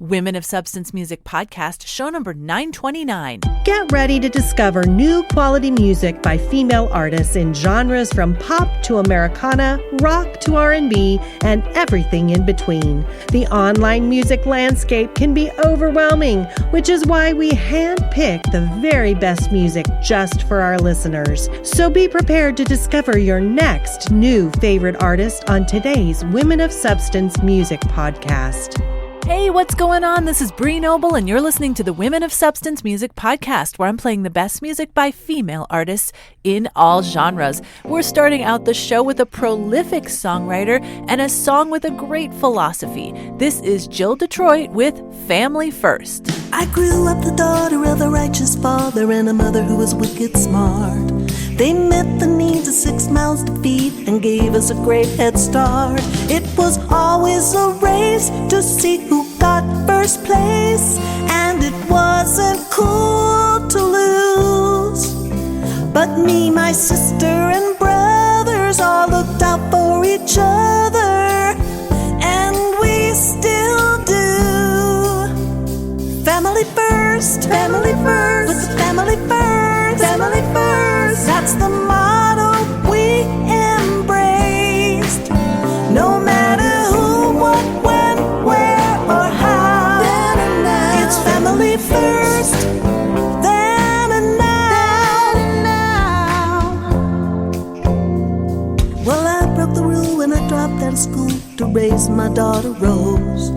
Women of Substance Music Podcast, show number 929. Get ready to discover new quality music by female artists in genres from pop to Americana, rock to R&B, and everything in between. The online music landscape can be overwhelming, which is why we handpick the very best music just for our listeners. So be prepared to discover your next new favorite artist on today's Women of Substance Music Podcast. Hey, what's going on? This is Bree Noble, and you're listening to the Women of Substance Music Podcast, where I'm playing the best music by female artists in all genres. We're starting out the show with a prolific songwriter and a song with a great philosophy. This is Jill Detroit with Family First. I grew up the daughter of a righteous father and a mother who was wicked smart. They met the needs of 6 mouths to feed and gave us a great head start. It was always a race to see who got first place, and it wasn't cool to lose. But me, my sister, and brothers all looked out for each other, and we still do. Family first, family first, with the family first, family first. That's the motto we embraced. No matter who, what, when, where, or how, then and now. It's family first, then and now. Well, I broke the rule when I dropped out of school to raise my daughter Rose.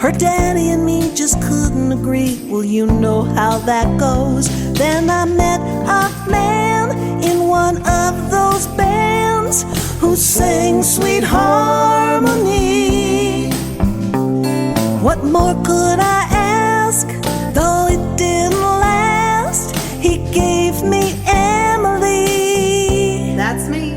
Her daddy and me just couldn't agree. Well, you know how that goes. Then I met a man in one of those bands who sang Sweet Harmony. What more could I ask? Though it didn't last, he gave me Emily. That's me.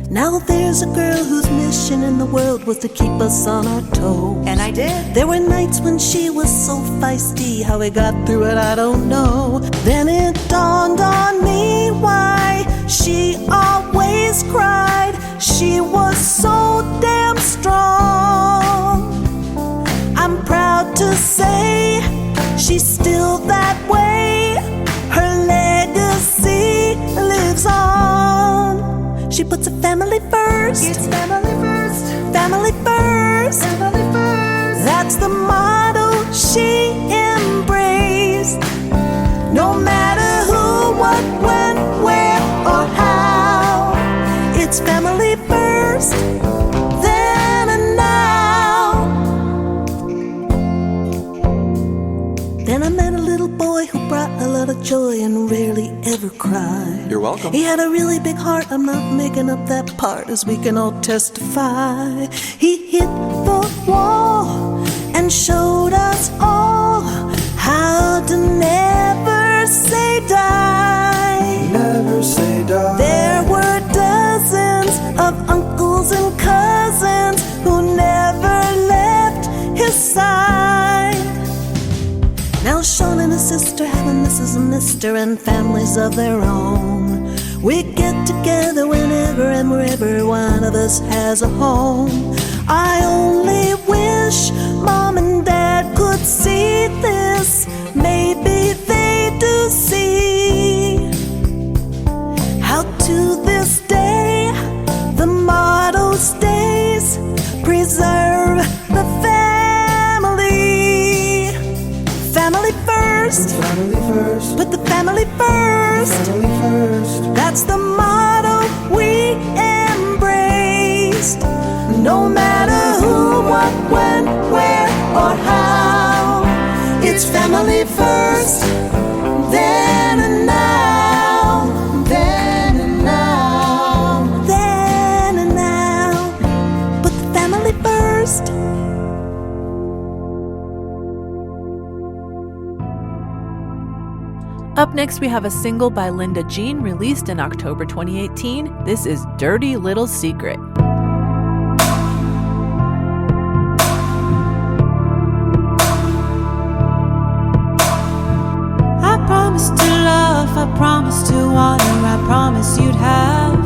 Now there's a girl whose mission in the world was to keep us on our toes. And I did. There were nights when she was so feisty. How we got through it, I don't know. Then it dawned on me why she always cried. She was so damn strong. I'm proud to say she's still that way. Her legacy lives on. She puts a family first. It's family first. Family first. Family first. That's the motto she embraced. No matter who, what, when, where, or how. It's family first, then and now. Then I met a little boy who brought a lot of joy and rarely ever cried. You're welcome. He had a really big heart, I'm not making up that part, as we can all testify. He hit the wall and showed us all how to never say die. Never say die. There were dozens of uncles and cousins who never left his side. Now Sean and his sister have a Mrs. and Mr. and families of their own. We get together whenever and wherever one of us has a home. I only wish Mom and Dad could see this. Maybe they do see how to this day the motto stays: preserve the family. Family first. Family first. Put the family first. Family first. That's the motto we embraced. No matter who, what, when, where, or how. It's family first, then and now. Then and now. Then and now. Put the family first. Up next, we have a single by Linda-Jeanne released in October 2018. This is Dirty Little Secret. I promised to love, I promised to honor, I promised you'd have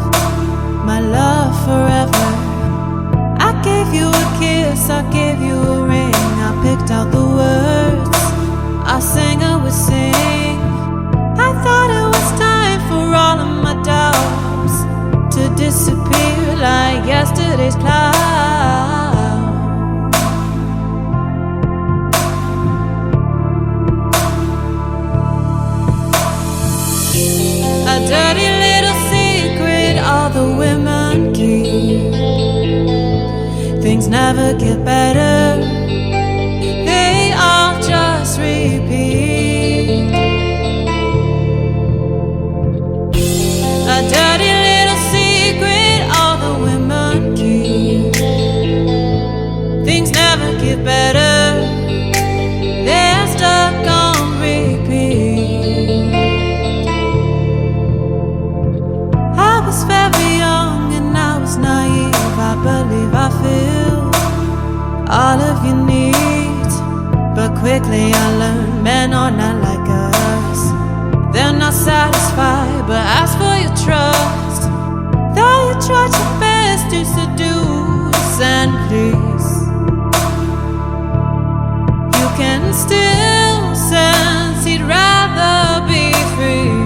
my love forever. I gave you a kiss, I gave you a ring, I picked out the words yesterday's cloud. A dirty little secret all the women keep. Things never get better, they all just repeat. A dirty little secret all the women keep. Things never get better, they're stuck on repeat. I was very young and I was naive. I believe I feel all of your needs, but quickly I learned men are not like us. They're not satisfied, but ask for your trust. Though you tried your best to seduce and please, you can still sense he'd rather be free.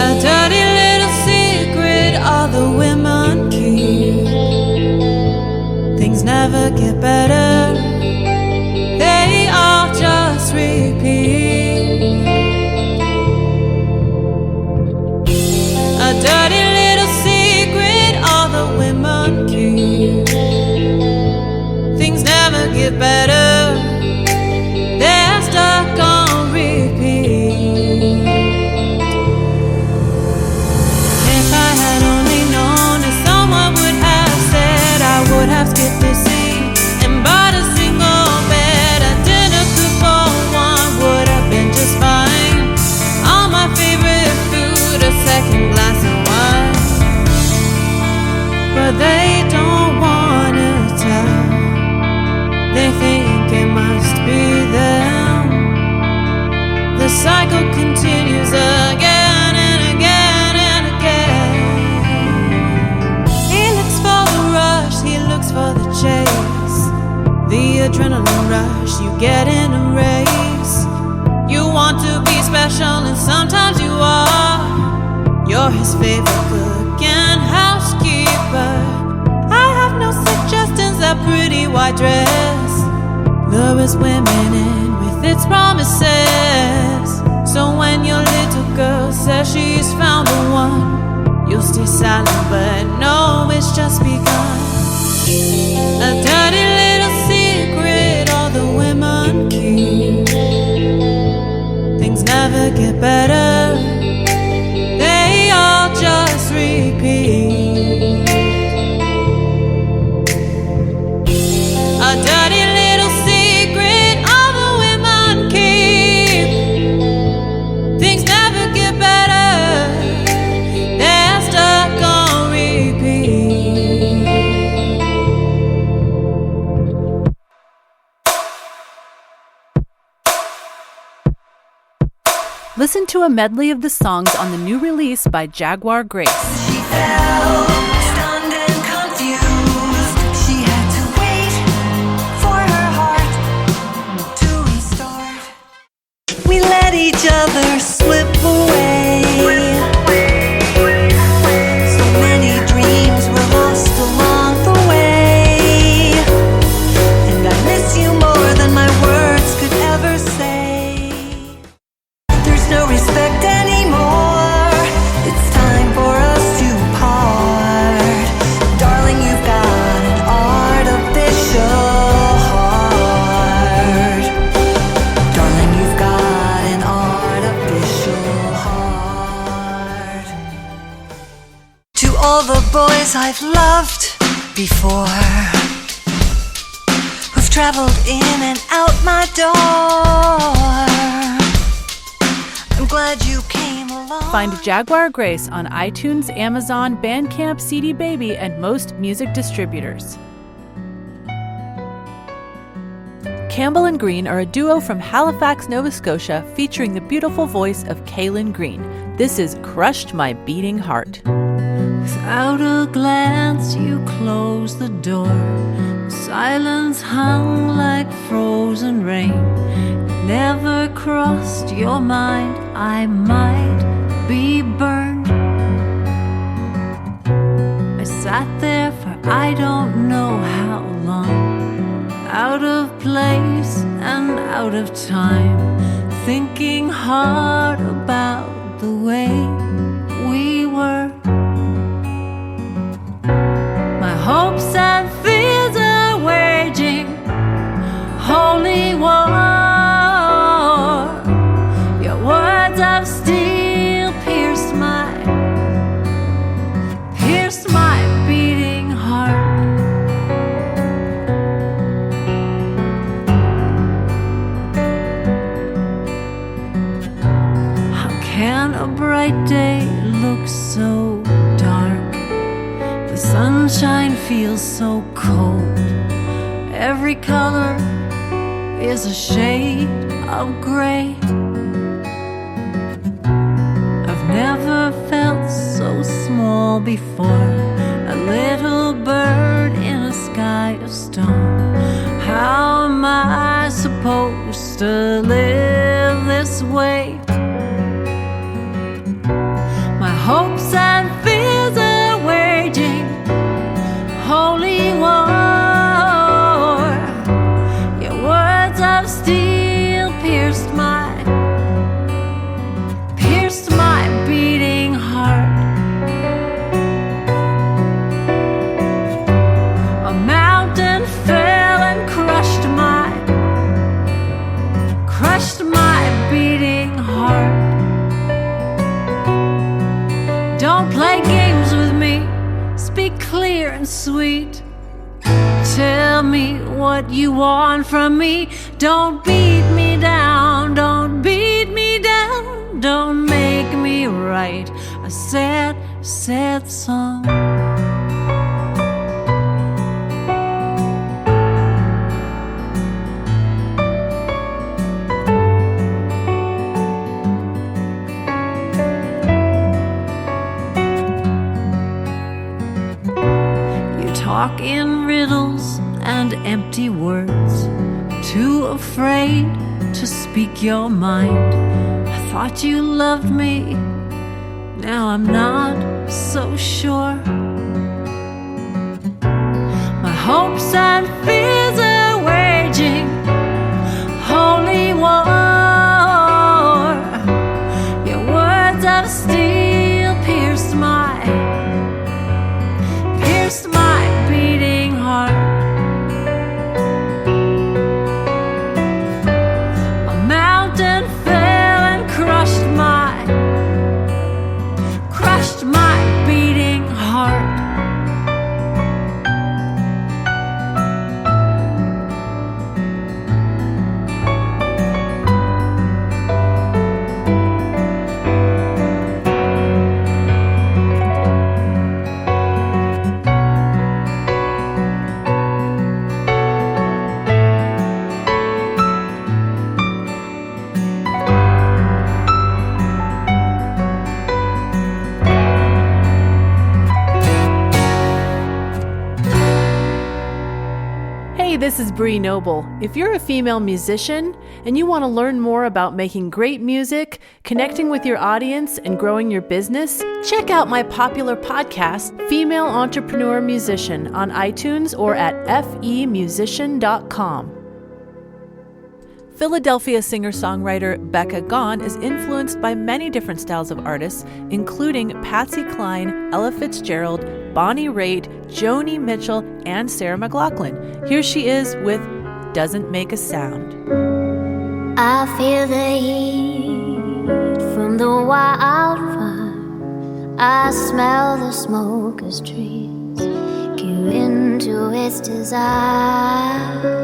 A dirty little secret all the women keep. Things never get better, they all just repeat. A dirty little secret all the women keep. Things never get better, they're stuck on repeat. If I had only known that someone would have said, I would have skipped the scene and bought a single bed. A dinner cook for one would have been just fine. All my favorite food, a second glass of wine. But they don't wanna tell, they think it must be them. The cycle continues again and again and again. He looks for the rush, he looks for the chase, the adrenaline rush you get in a race. You want to be special and sometimes you are. You're his favorite cook and housekeeper. I have no suggestions, that pretty white dress lures women in with its promises. So when your little girl says she's found the one, you'll stay silent but know it's just begun. A dirty little secret all the women keep. Things never get better, they all just repeat. A dirty little secret all the women keep. Things never get better, they're stuck on repeat. Listen to a medley of the songs on the new release by Jaguar Grace. She fell, stunned and confused. She had to wait for her heart to restart. We let each other slip away. So many dreams were lost along the way. And I miss you more than my words could ever say. There's no respect anymore. It's time for us to part. Darling, you've got an artificial heart. Darling, you've got an artificial heart. To all the boys I've loved before, who've traveled in and out my door, I'm glad you came along. Find Jaguar Grace on iTunes, Amazon, Bandcamp, CD Baby, and most music distributors. Campbell and Green are a duo from Halifax, Nova Scotia, featuring the beautiful voice of Kaylin Green. This is Crushed My Beating Heart. Without a glance, you closed the door. Silence hung like frozen rain. It never crossed your mind I might be burned sat there for I don't know how long, out of place and out of time, thinking hard about the way we were. My hopes and fears are waging holy war. Your words of steel pierced my beating heart. How can a bright day look so dark? The sunshine feels so cold. Every color is a shade of gray. I've never felt so small before, a little bird in a sky of stone. How am I supposed to live this way? My hopes and fears are waging holy war. Your words of steel pierced my beating heart. A mountain fell and crushed my beating heart. Don't play games with me, speak clear and sweet. Tell me what you want from me. Don't beat me down, don't beat me down. Don't make me write a sad, sad song. Talk in riddles and empty words, too afraid to speak your mind. I thought you loved me, now I'm not so sure. My hopes and fears are waging holy war. Your words of steel pierced my beating heart. A mountain fell and crushed my beating heart. This is Bree Noble. If you're a female musician and you want to learn more about making great music, connecting with your audience, and growing your business, check out my popular podcast, Female Entrepreneur Musician, on iTunes or at femusician.com. Philadelphia singer-songwriter Becca Gohn is influenced by many different styles of artists, including Patsy Cline, Ella Fitzgerald, Bonnie Raitt, Joni Mitchell, and Sarah McLachlan. Here she is with Doesn't Make a Sound. I feel the heat from the wildfire. I smell the smoke as trees give into its desire.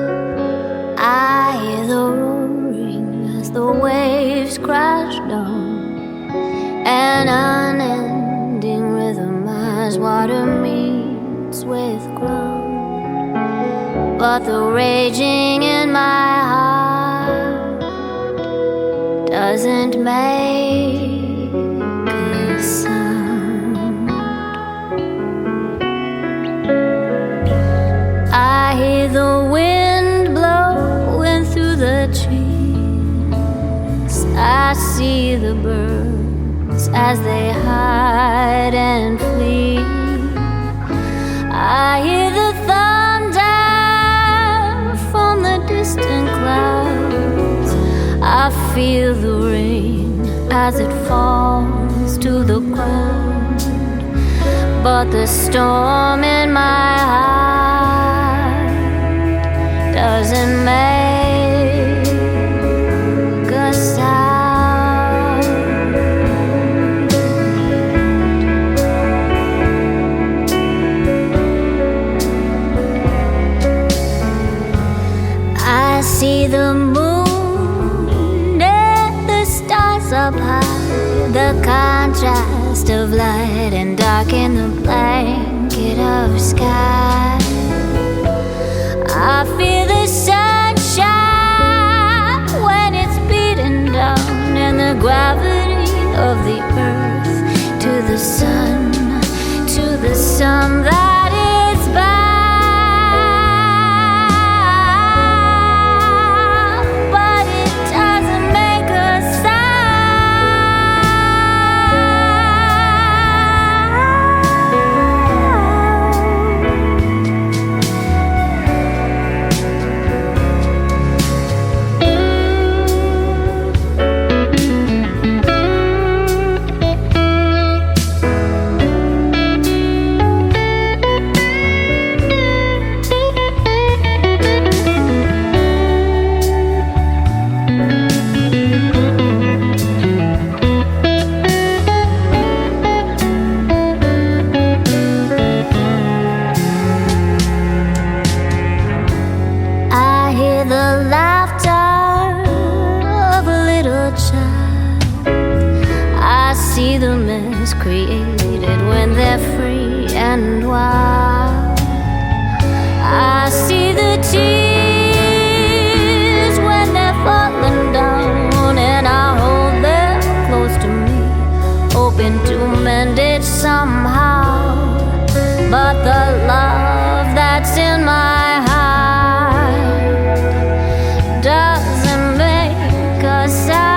I hear the roaring as the waves crash down, an unending rhythm as water meets with ground. But the raging in my heart doesn't make a sound. I hear the wind blowing through the trees. I see the birds as they hide and flee. I hear the thunder from the distant clouds. I feel the rain as it falls to the ground. But the storm in my heart doesn't make a sound. I see the moon and the stars up high, the contrast of light and dark in the blanket of sky. I feel the sunshine when it's beating down, and the gravity of the earth to the sun that is bound, but it doesn't make a created when they're free and wild. I see the tears when they're falling down, and I hold them close to me, hoping to mend it somehow. But the love that's in my heart doesn't make a sound.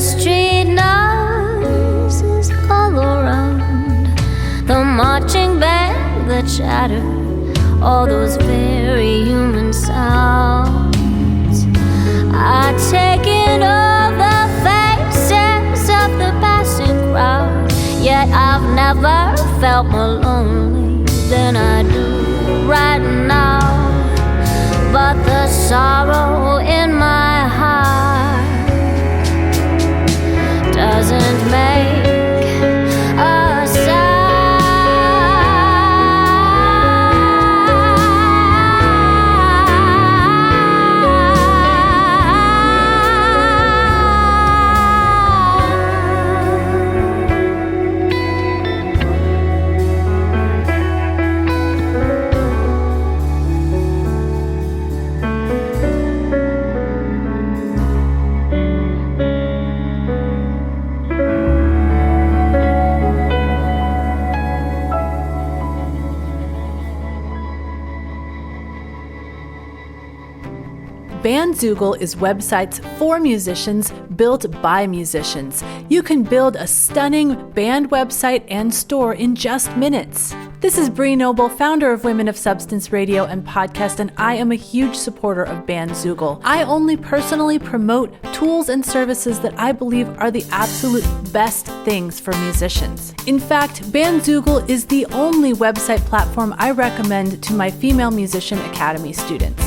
Street noises all around, the marching band, the chatter, all those very human sounds. I take in all the faces of the passing crowd, yet I've never felt more lonely than I do right now. But the sorrow in my heart doesn't make a Bandzoogle is websites for musicians built by musicians. You can build a stunning band website and store in just minutes. This is Bree Noble, founder of Women of Substance Radio and podcast, and I am a huge supporter of Bandzoogle. I only personally promote tools and services that I believe are the absolute best things for musicians. In fact, Bandzoogle is the only website platform I recommend to my Female Musician Academy students.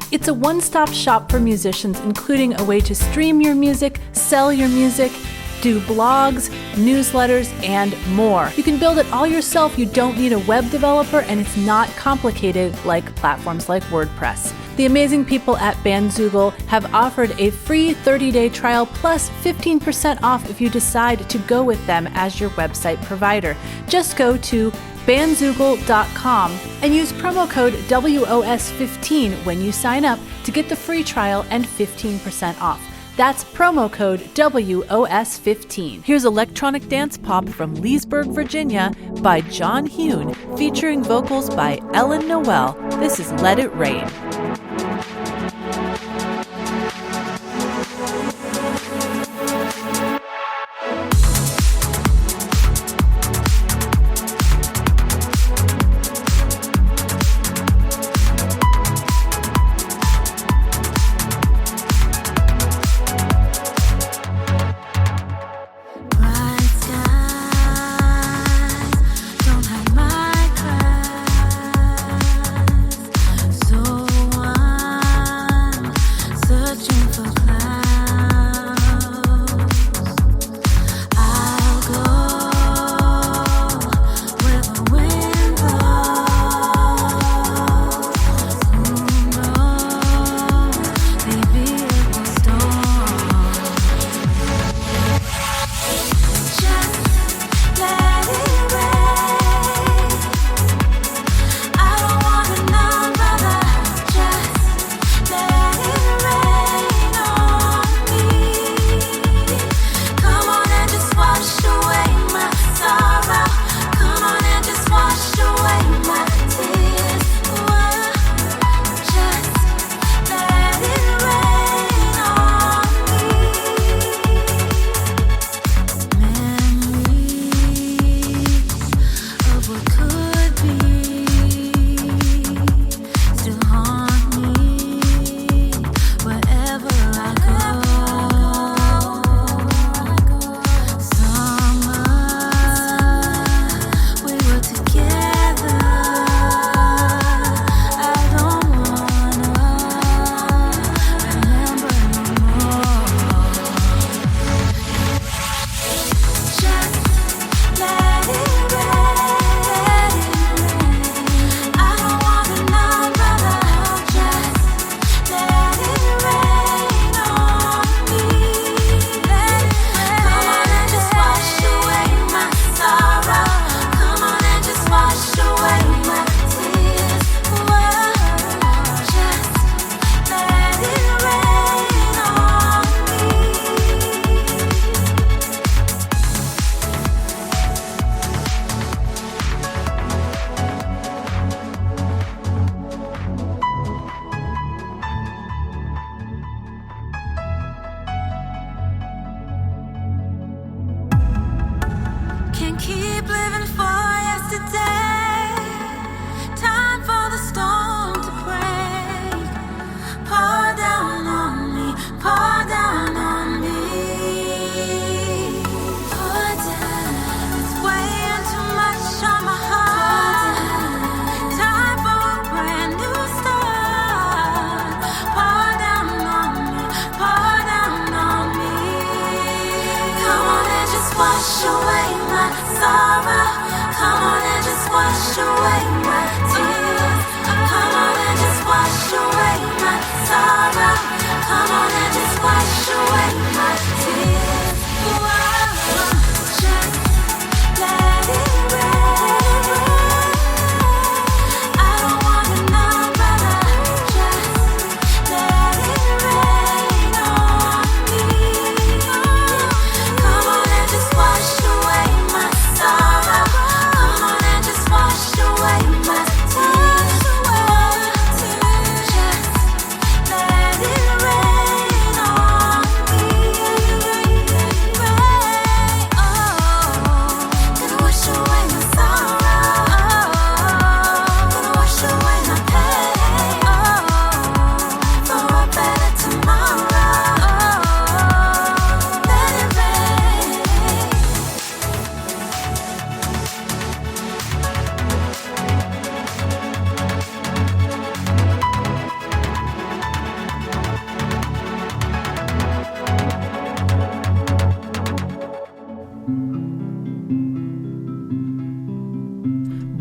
It's a one-stop shop for musicians, including a way to stream your music, sell your music, do blogs, newsletters, and more. You can build it all yourself. You don't need a web developer, and it's not complicated like platforms like WordPress. The amazing people at Bandzoogle have offered a free 30-day trial plus 15% off if you decide to go with them as your website provider. Just go to bandzoogle.com and use promo code WOS15 when you sign up to get the free trial and 15% off. That's promo code WOS15. Here's electronic dance pop from Leesburg, Virginia by John Huhn, featuring vocals by Elan Noelle. This is Let It Rain.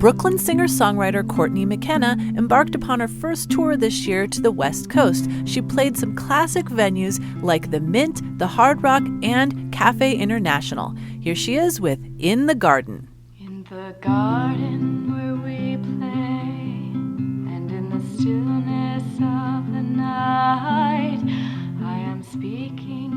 Brooklyn singer-songwriter Courtney McKenna embarked upon her first tour this year to the West Coast. She played some classic venues like the Mint, the Hard Rock, and Cafe International. Here she is with In the Garden. In the garden where we play, and in the stillness of the night, I am speaking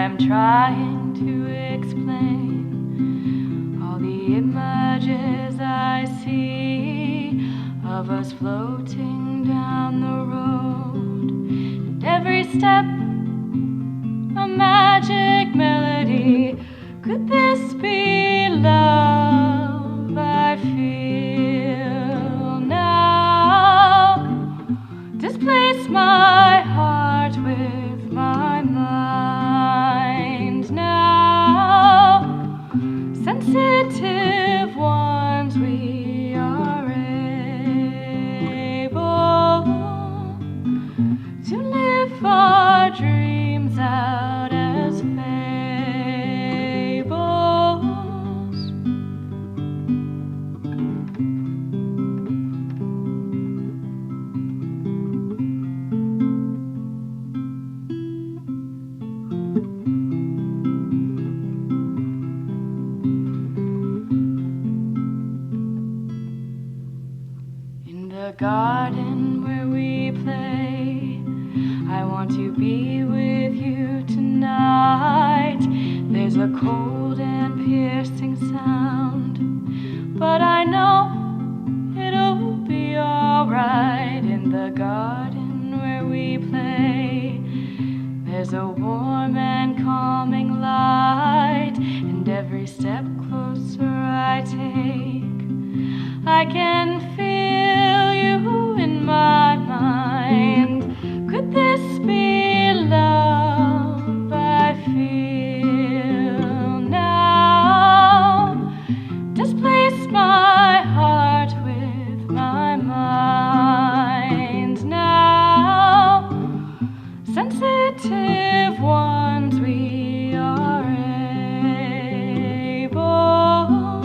I'm trying to explain all the images I see of us floating down the road, and every step a magic melody. Could this be love I feel now? Displace my heart with my mind now. Sensitive ones, we are able to live our dreams out as fables. In the garden where we play, I want to be with you tonight. There's a cold and piercing sound, but I know it'll be alright. In the garden where we play, there's a warm and calming light, and every step closer I take, I can feel you in my mind. Could this be love I feel now? Displace my heart with my mind now. Sensitive ones, we are able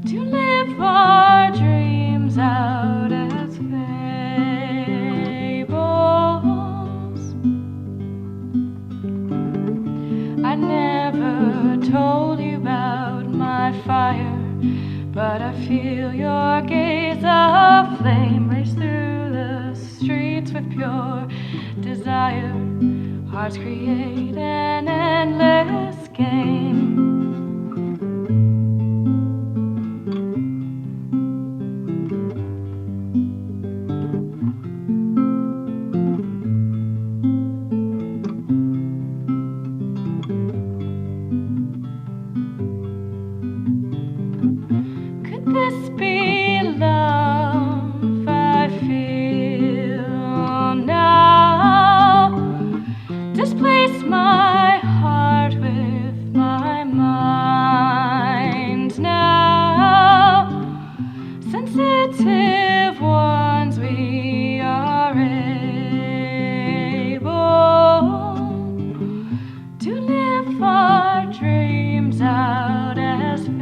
to live our dreams out as fables. I never told you about my fire, but I feel your gaze aflame race through the streets with pure desire. Hearts create an endless game. Could this be love I feel now? Displace my heart with my mind now. Sensitive ones, we are able to live our dreams out as fables.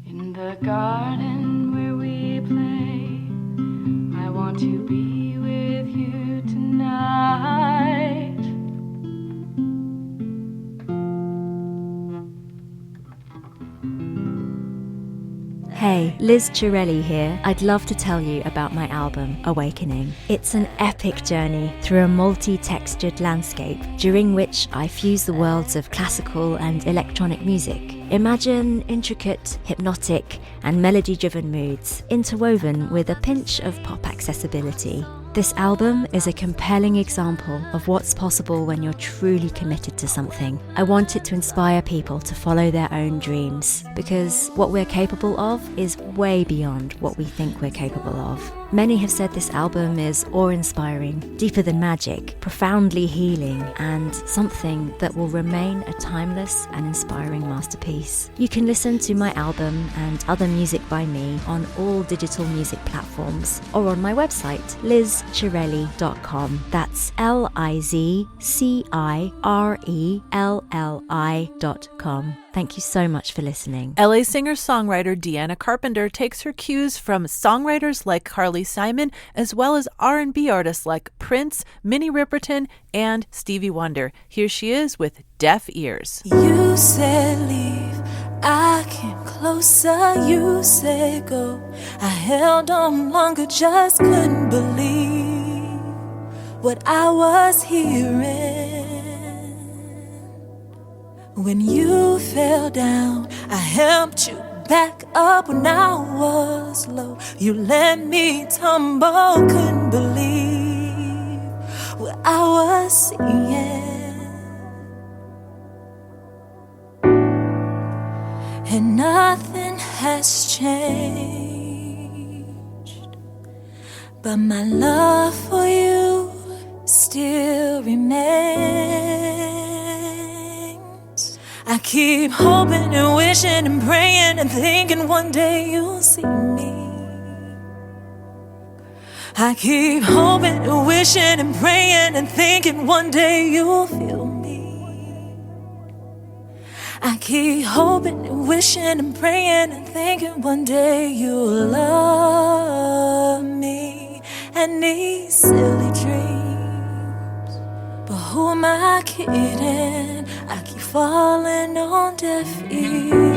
In the garden where we play, I want to be with you tonight. Hey, Liz Chirelli here. I'd love to tell you about my album, Awakening. It's an epic journey through a multi-textured landscape during which I fuse the worlds of classical and electronic music. Imagine intricate, hypnotic, and melody-driven moods interwoven with a pinch of pop accessibility. This album is a compelling example of what's possible when you're truly committed to something. I want it to inspire people to follow their own dreams, because what we're capable of is way beyond what we think we're capable of. Many have said this album is awe-inspiring, deeper than magic, profoundly healing, and something that will remain a timeless and inspiring masterpiece. You can listen to my album and other music by me on all digital music platforms or on my website, lizchirelli.com. That's LizCirelli.com. Thank you so much for listening. LA singer-songwriter DeAnna Carpenter takes her cues from songwriters like Carly Simon, as well as R&B artists like Prince, Minnie Riperton, and Stevie Wonder. Here she is with Deaf Ears. You said leave, I came closer. You said go, I held on longer, just couldn't believe what I was hearing. When you fell down, I helped you back up when I was low. You let me tumble, couldn't believe what I was seeing. And nothing has changed, but my love for you still remains. I keep hoping and wishing and praying and thinking one day you'll see me. I keep hoping and wishing and praying and thinking one day you'll feel me. I keep hoping and wishing and praying and thinking one day you'll love me. And these silly dreams, but who am I kidding? I keep falling on deaf ears.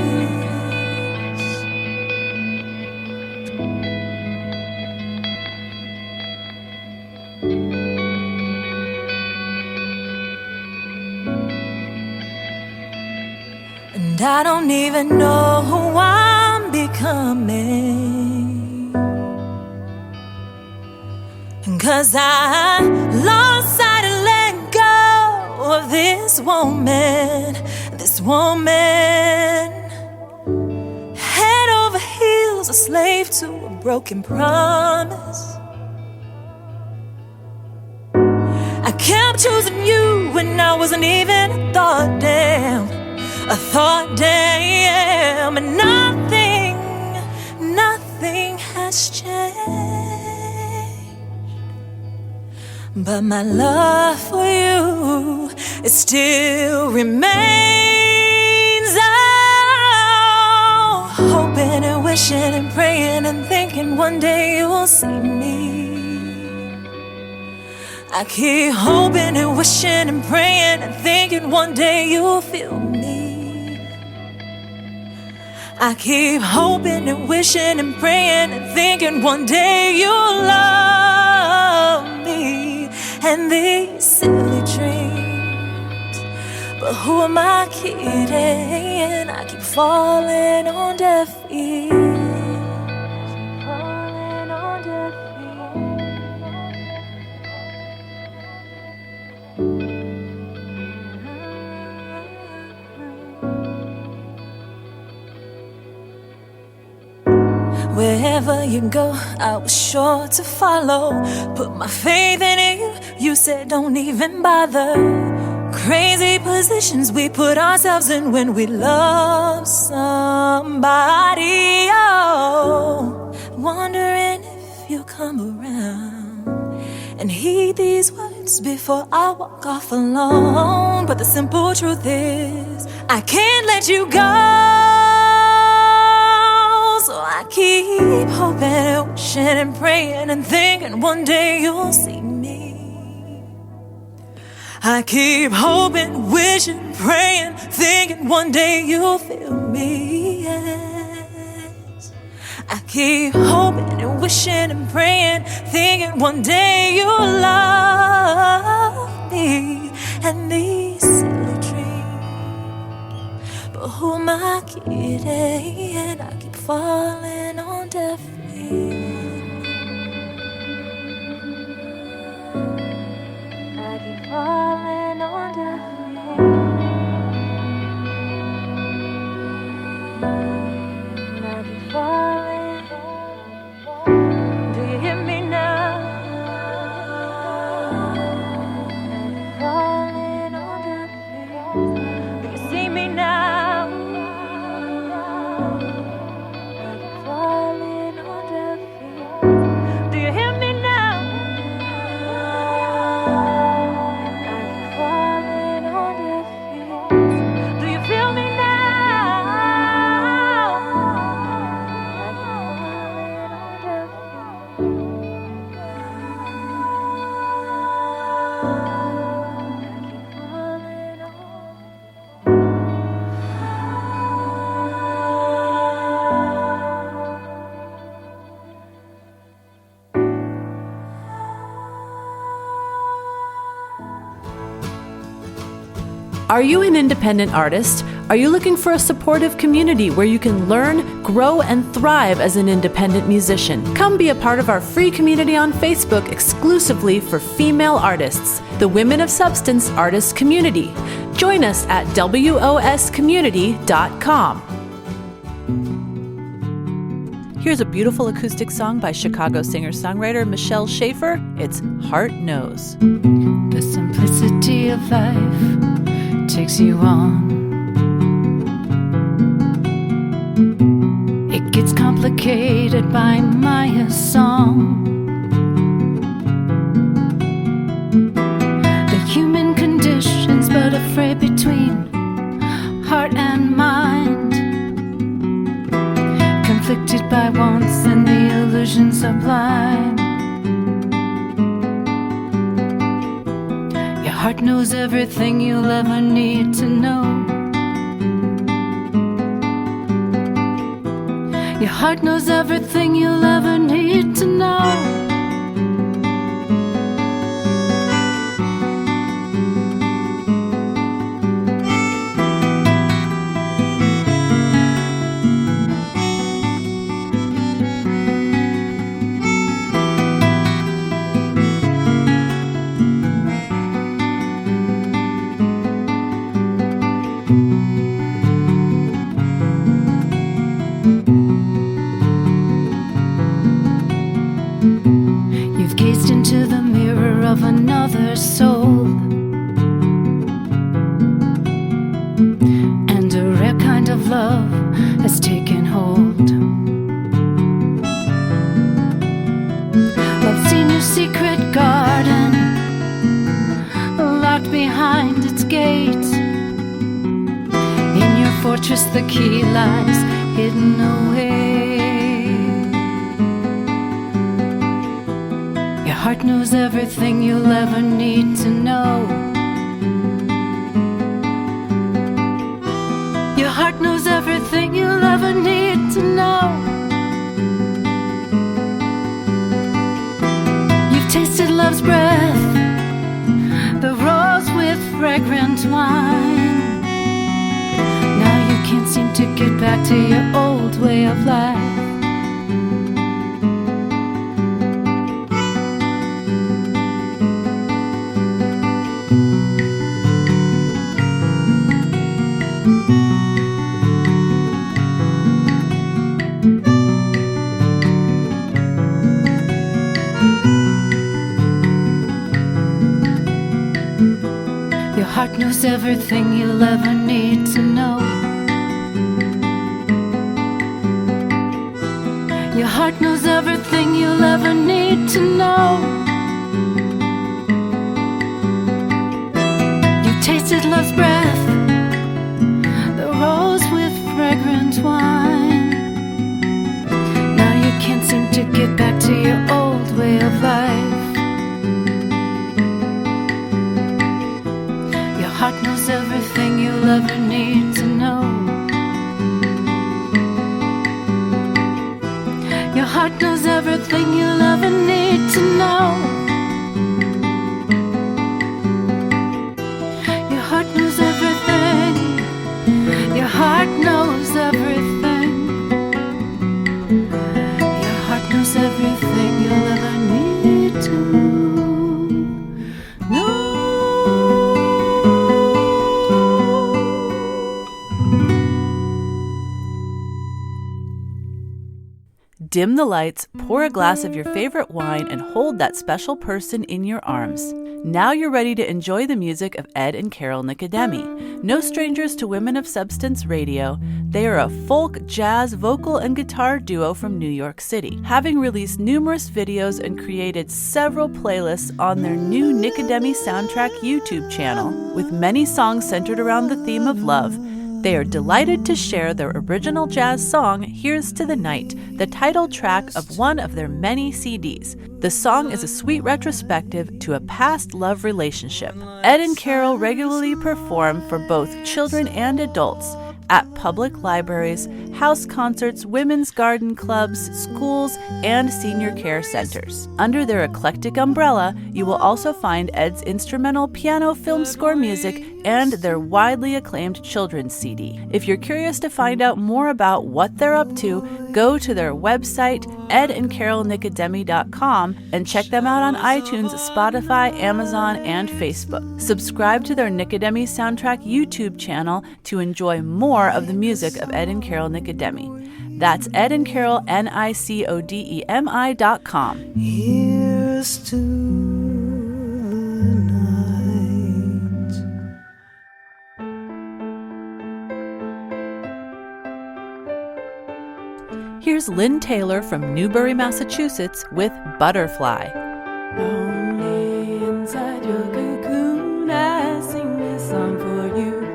And I don't even know who I'm becoming, 'cause I lost sight and let go of this woman, head over heels, a slave to a broken promise. I kept choosing you when I wasn't even a thought, damn, and nothing has changed, but my love for you, it still remains. Oh, hoping and wishing and praying and thinking one day you'll see me. I keep hoping and wishing and praying and thinking one day you'll feel me. I keep hoping and wishing and praying and thinking one day you'll love me. And these silly dreams, but who am I kidding? I keep falling on deaf ears, falling on deaf Wherever you go, I was sure to follow. Put my faith in you, you said don't even bother. Crazy positions we put ourselves in when we love somebody. Oh, wondering if you'll come around and heed these words before I walk off alone. But the simple truth is, I can't let you go. So I keep hoping and wishing and praying and thinking one day you'll see me. I keep hoping, wishing, praying, thinking one day you'll feel me. Yes. I keep hoping and wishing and praying, thinking one day you'll love me. And these silly dreams, but who am I kidding? I keep falling on deaf ears. I keep falling on deaf ears. I keep falling. Do you hear me now? Are you an independent artist? Are you looking for a supportive community where you can learn, grow, and thrive as an independent musician? Come be a part of our free community on Facebook exclusively for female artists, the Women of Substance Artists Community. Join us at woscommunity.com. Here's a beautiful acoustic song by Chicago singer-songwriter Michelle Shafer. It's Heart Knows. The simplicity of life takes you on. It gets complicated by my song. The human condition's but a fray between heart and mind, conflicted by wants and the illusion sublime. Your heart knows everything you'll ever need to know. Your heart knows everything you'll ever need to know. Of another soul, and a rare kind of love has taken hold. Love's seen your secret garden, locked behind its gates. In your fortress the key lies hidden away. Your heart knows everything you'll ever need to know. Your heart knows everything you'll ever need to know. You've tasted love's breath, the rose with fragrant wine. Now you can't seem to get back to your old way of life. Your heart knows everything you'll ever need to know. Your heart knows everything you'll ever need to know. You've tasted love's breath, the rose with fragrant wine. Now you can't seem to get back to your old way of life. Your heart knows everything you'll ever need to know. Your heart knows everything you'll ever need to know. Your heart knows everything. Your heart knows everything. Your heart knows everything you'll ever need to know. Dim the lights, pour a glass of your favorite wine, and hold that special person in your arms. Now you're ready to enjoy the music of Ed and Carol Nicodemi. No strangers to Women of Substance Radio, they are a folk, jazz, vocal, and guitar duo from New York City, having released numerous videos and created several playlists on their new Nicodemi Soundtrack YouTube channel. With many songs centered around the theme of love, They are delighted to share their original jazz song, Here's to the Night, the title track of one of their many CDs. The song is a sweet retrospective to a past love relationship. Ed and Carol regularly perform for both children and adults at public libraries, house concerts, women's garden clubs, schools, and senior care centers. Under their eclectic umbrella, you will also find Ed's instrumental piano film score music and their widely acclaimed children's CD. If you're curious to find out more about what they're up to, go to their website, edandcarolnicodemi.com, and check them out on iTunes, Spotify, Amazon, and Facebook. Subscribe to their Nicodemi Soundtrack YouTube channel to enjoy more of the music of Ed and Carol Nicodemi. That's Ed and Carol, NICODEMI.com. Here's to the night. Here's Lynne Taylor from Newbury, Massachusetts with Butterfly. Lonely inside your cocoon, I sing this song for you.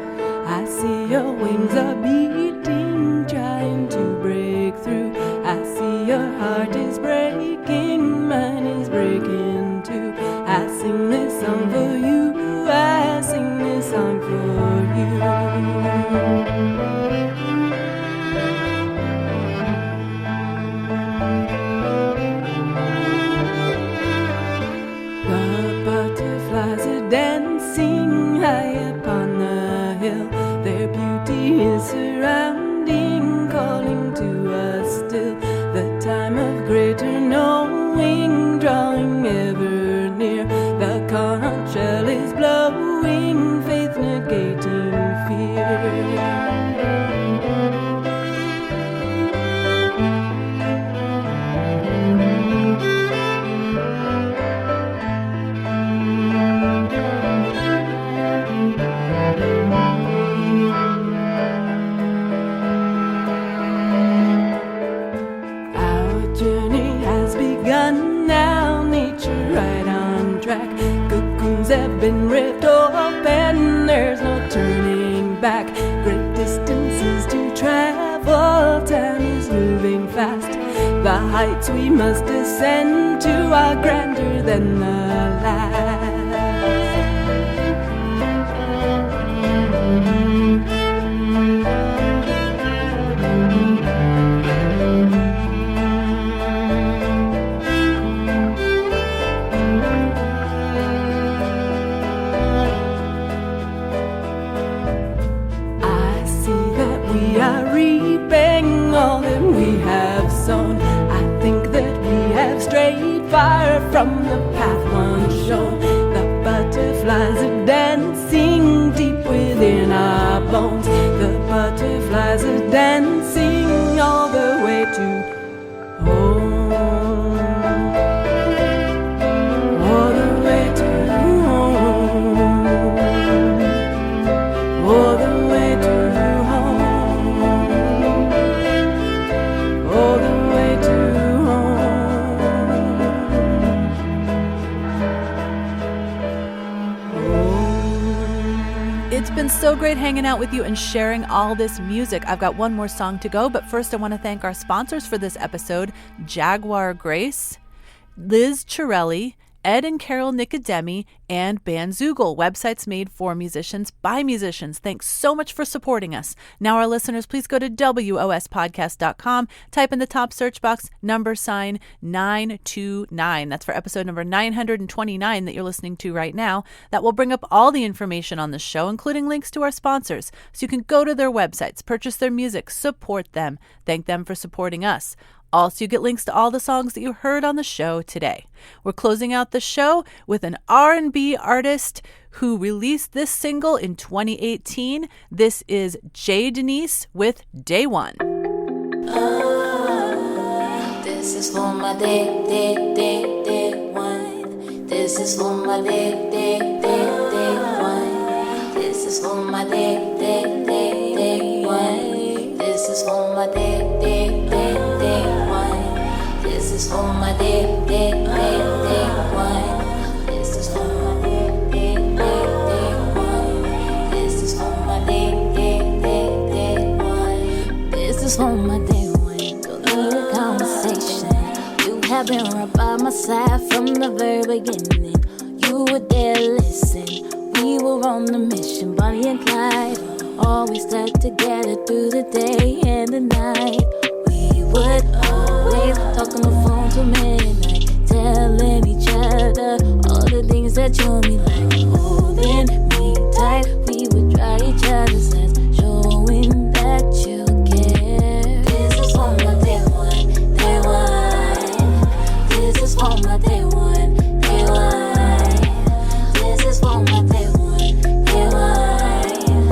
I see your wings are beating, trying to break through. I see your heart is breaking, mine is breaking too. I sing this song for you, I sing this song for you. Dancing high upon the hill, their beauty is surrounding, calling to us still. The time of greater knowing, drawing ever near. The conch shell is blowing, faith negating fear. Have been ripped open, there's no turning back. Great distances to travel, time is moving fast. The heights we must ascend to are grander than the last. Far from the path once shown, the butterflies are dancing deep within our bones. The butterflies are dancing all the way to home, all the way to home, all the way to home, all the way to It's been so great hanging out with you and sharing all this music. I've got one more song to go, but first I want to thank our sponsors for this episode, Jaguar Grace, Liz Chirelli, Ed and Carol Nicodemi, and Bandzoogle, websites made for musicians by musicians. Thanks so much for supporting us. Now, our listeners, please go to WOSpodcast.com, type in the top search box, #929. That's for episode number 929 that you're listening to right now. That will bring up all the information on the show, including links to our sponsors. So you can go to their websites, purchase their music, support them, thank them for supporting us. Also, you get links to all the songs that you heard on the show today. We're closing out the show with an R&B artist who released this single in 2018. This is Denise with Day One. This is for my day one. This is for my day one. This is for my day one. This is for my day one. This is for my day one. This is for my day one. This is for my day one. is for my day one. Don't need a conversation. You have been right by my side from the very beginning. You were there, listen. We were on the mission, Bonnie and Clyde. Always stuck together through the day and the night. We would always talk on the phone till midnight, telling each other all the things that you and me like. Holding me tight, we would dry each other's eyes, showing that you care. This is for my day one, day one. This is for my day one, day one. This is for my day one, day one.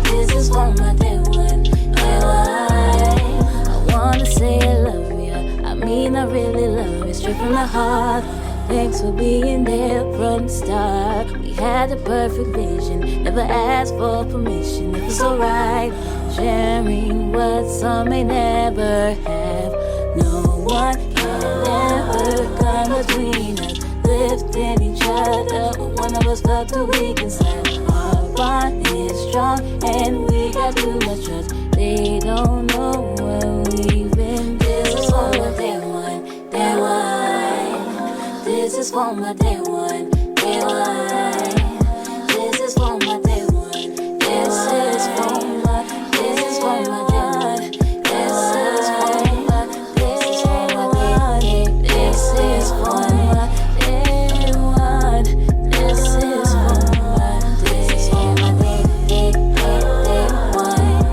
This is for my day one, day one. I wanna say I love you, I mean I really love you, straight from the heart. Thanks for being there from the start. We had a perfect vision, never asked for permission. It was alright, sharing what some may never have. No one can ever come between us, lifting each other. One of us felt too weak inside. Our bond is strong and we got too much trust. They don't know when we've been. This is for my day one, day one. This is for my day one, day one. This is for my day one. This is for my, this is for my day one. This is for my, this is for my day. This is for my day one. This is for my, this is for my day one.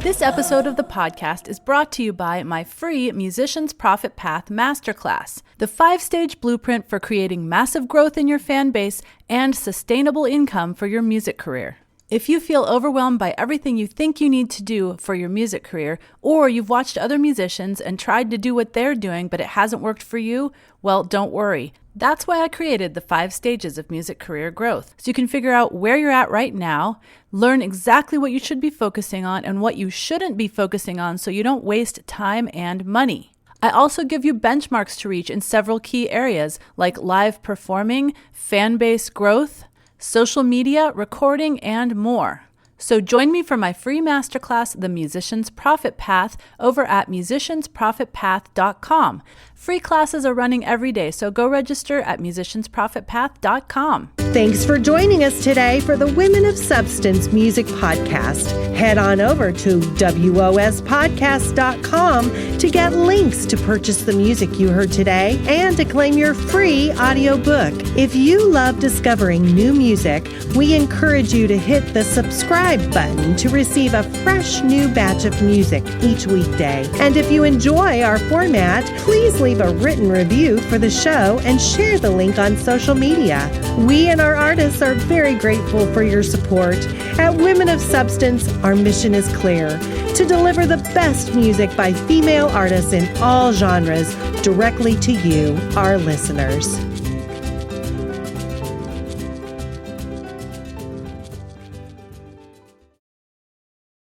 This episode of the podcast is brought to you by my free Musician's Profit Path Masterclass, the 5-stage blueprint for creating massive growth in your fan base and sustainable income for your music career. If you feel overwhelmed by everything you think you need to do for your music career, or you've watched other musicians and tried to do what they're doing but it hasn't worked for you, well, don't worry. That's why I created the 5 stages of music career growth, so you can figure out where you're at right now, learn exactly what you should be focusing on and what you shouldn't be focusing on so you don't waste time and money. I also give you benchmarks to reach in several key areas like live performing, fan base growth, social media, recording, and more. So join me for my free masterclass, The Musician's Profit Path, over at musiciansprofitpath.com. Free classes are running every day, so go register at musiciansprofitpath.com. Thanks for joining us today for the Women of Substance Music Podcast. Head on over to wospodcast.com to get links to purchase the music you heard today and to claim your free audiobook. If you love discovering new music, we encourage you to hit the subscribe button to receive a fresh new batch of music each weekday. And if you enjoy our format, please leave a written review for the show and share the link on social media. We and our artists are very grateful for your support. At Women of Substance, our mission is clear: to deliver the best music by female artists in all genres directly to you, our listeners.